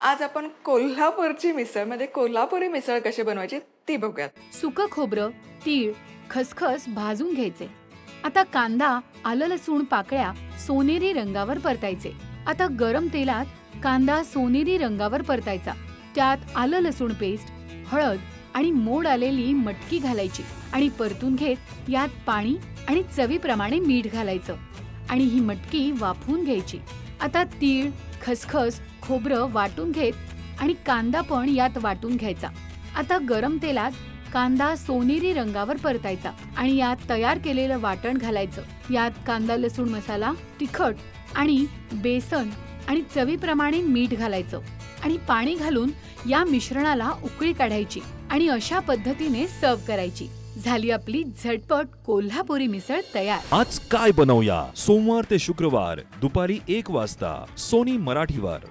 आज आपण कोल्हापूरची मिसळ म्हणजे कोल्हापुरी मिसळ कशी बनवायची ती बघूयात. सुकं खोबरं, तीळ, खसखस भाजून घ्यायचे. आता कांदा, आलं लसूण पाकळ्या सोनेरी रंगावर परतायचे. आता गरम तेलात कांदा सोनेरी रंगावर परतायचा. त्यात आलं लसूण पेस्ट, हळद आणि मोड आलेली मटकी घालायची आणि परतून घेत यात पाणी आणि चवीप्रमाणे मीठ घालायचं आणि ही मटकी वाफवून घ्यायची. आता तीळ, खसखस, खोबरं वाटून घेत आणि कांदा पण यात वाटून घ्यायचा. आता गरम तेलात कांदा सोनेरी रंगावर परतायचा आणि यात तयार केलेलं वाटण घालायचं. यात कांदा लसूण मसाला, तिखट आणि बेसन आणि चवीप्रमाणे मीठ घालायचं आणि पाणी घालून या मिश्रणाला उकळी काढायची आणि अशा पद्धतीने सर्व करायची. झाली आपली झटपट कोल्हापुरी मिसळ तयार. आज काय बनवूया? सोमवार ते शुक्रवार दुपारी 1 वाजता सोनी मराठीवर.